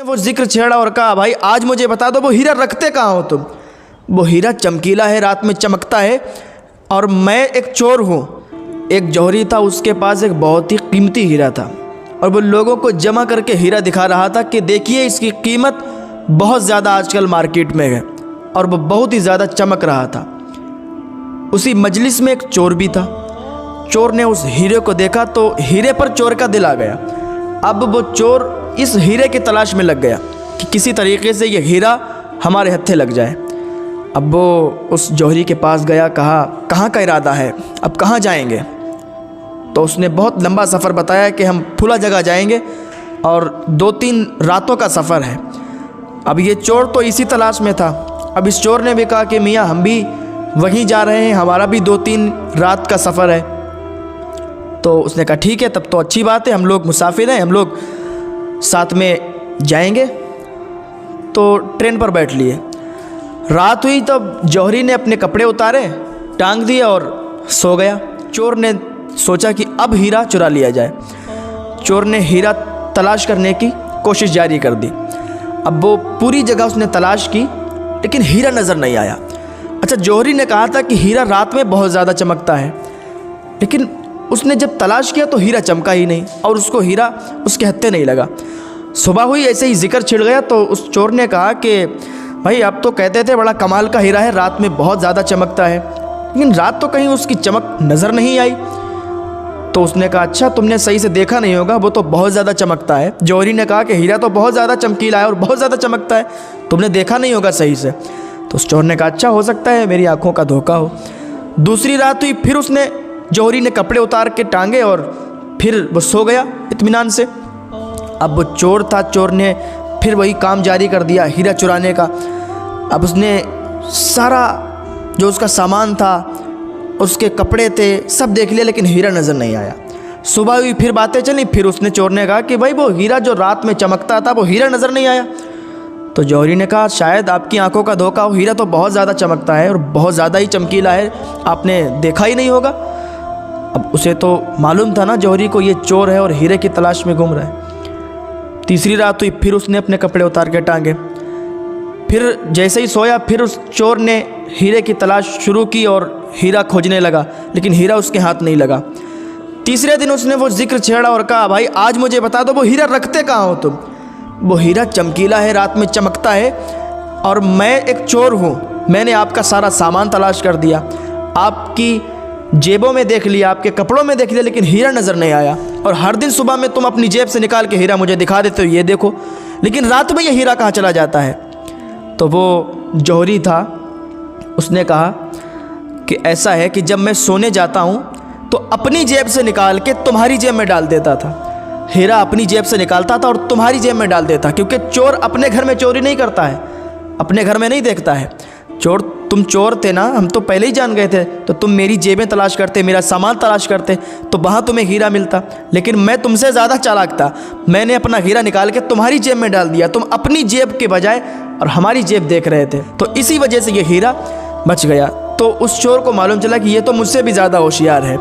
वो जिक्र छेड़ा और कहा, भाई आज मुझे बता दो वो हीरा रखते कहाँ हो तुम। वो हीरा चमकीला है, रात में चमकता है, और मैं एक चोर हूँ। एक जौहरी था, उसके पास एक बहुत ही कीमती हीरा था, और वो लोगों को जमा करके हीरा दिखा रहा था कि देखिए इसकी कीमत बहुत ज़्यादा आजकल मार्केट में है, और वो बहुत ही ज़्यादा चमक रहा था। उसी मजलिस में एक चोर भी था। चोर ने उस हीरे को देखा तो हीरे पर चोर का दिल आ गया। अब वो चोर इस हीरे की तलाश में लग गया कि किसी तरीके से ये हीरा हमारे हत्थे लग जाए। अब वो उस जौहरी के पास गया, कहा कहाँ का इरादा है, अब कहाँ जाएंगे। तो उसने बहुत लंबा सफ़र बताया कि हम फुला जगह जाएंगे और 2-3 रातों का सफ़र है। अब ये चोर तो इसी तलाश में था। अब इस चोर ने भी कहा कि मियाँ हम भी वहीं जा रहे हैं, हमारा भी 2-3 रात का सफ़र है। तो उसने कहा ठीक है, तब तो अच्छी बात है, हम लोग मुसाफिर हैं, हम लोग साथ में जाएंगे। तो ट्रेन पर बैठ लिए। रात हुई तब जौहरी ने अपने कपड़े उतारे, टांग दिए और सो गया। चोर ने सोचा कि अब हीरा चुरा लिया जाए। चोर ने हीरा तलाश करने की कोशिश जारी कर दी। अब वो पूरी जगह उसने तलाश की, लेकिन हीरा नज़र नहीं आया। अच्छा, जौहरी ने कहा था कि हीरा रात में बहुत ज़्यादा चमकता है, लेकिन उसने जब तलाश किया तो हीरा चमका ही नहीं, और उसको हीरा उसके हत्थे नहीं लगा। सुबह हुई, ऐसे ही जिक्र छिड़ गया। तो उस चोर ने कहा कि भाई आप तो कहते थे बड़ा कमाल का हीरा है, रात में बहुत ज़्यादा चमकता है, लेकिन रात तो कहीं उसकी चमक नज़र नहीं आई। तो उसने कहा अच्छा, तुमने सही से देखा नहीं होगा, वो तो बहुत ज़्यादा चमकता है। जौहरी ने कहा कि हीरा तो बहुत ज़्यादा चमकीला है और बहुत ज़्यादा चमकता है, तुमने देखा नहीं होगा सही से। तो उस चोर ने कहा अच्छा, हो सकता है मेरी आँखों का धोखा हो। दूसरी रात हुई, फिर उसने जौहरी ने कपड़े उतार के टांगे और फिर वो सो गया इत्मीनान से। अब वो चोर था, चोर ने फिर वही काम जारी कर दिया हीरा चुराने का। अब उसने सारा जो उसका सामान था, उसके कपड़े थे, सब देख लिया, लेकिन हीरा नज़र नहीं आया। सुबह हुई, फिर बातें चली, फिर उसने चोर ने कहा कि भाई वो हीरा जो रात में चमकता था वो हीरा नज़र नहीं आया। तो जौहरी ने कहा शायद आपकी आंखों का धोखा हो, हीरा तो बहुत ज़्यादा चमकता है और बहुत ज़्यादा ही चमकीला है, आपने देखा ही नहीं होगा। अब उसे तो मालूम था ना जौहरी को ये चोर है और हीरे की तलाश में घूम रहा है। तीसरी रात हुई, फिर उसने अपने कपड़े उतार के टांगे। फिर जैसे ही सोया, फिर उस चोर ने हीरे की तलाश शुरू की और हीरा खोजने लगा, लेकिन हीरा उसके हाथ नहीं लगा। तीसरे दिन उसने वो जिक्र छेड़ा और कहा भाई आज मुझे बता दो वो हीरा रखते कहाँ हो तुम। वो हीरा चमकीला है, रात में चमकता है, और मैं एक चोर हूँ, मैंने आपका सारा सामान तलाश कर दिया, आपकी जेबों में देख लिया, आपके कपड़ों में देख लिया, लेकिन हीरा नज़र नहीं आया। और हर दिन सुबह में तुम अपनी जेब से निकाल के हीरा मुझे दिखा देते हो, ये देखो, लेकिन रात में ये हीरा कहाँ चला जाता है। तो वो जौहरी था, उसने कहा कि ऐसा है कि जब मैं सोने जाता हूँ तो अपनी जेब से निकाल के तुम्हारी जेब में डाल देता था। हीरा अपनी जेब से निकालता था और तुम्हारी जेब में डाल देता, क्योंकि चोर अपने घर में चोरी नहीं करता है, अपने घर में नहीं देखता है। तुम चोर थे ना, हम तो पहले ही जान गए थे। तो तुम मेरी जेबें तलाश करते, मेरा सामान तलाश करते, तो वहाँ तुम्हें हीरा मिलता, लेकिन मैं तुमसे ज़्यादा चालाक था। मैंने अपना हीरा निकाल के तुम्हारी जेब में डाल दिया, तुम अपनी जेब के बजाय और हमारी जेब देख रहे थे, तो इसी वजह से ये हीरा बच गया। तो उस चोर को मालूम चला कि ये तो मुझसे भी ज़्यादा होशियार है।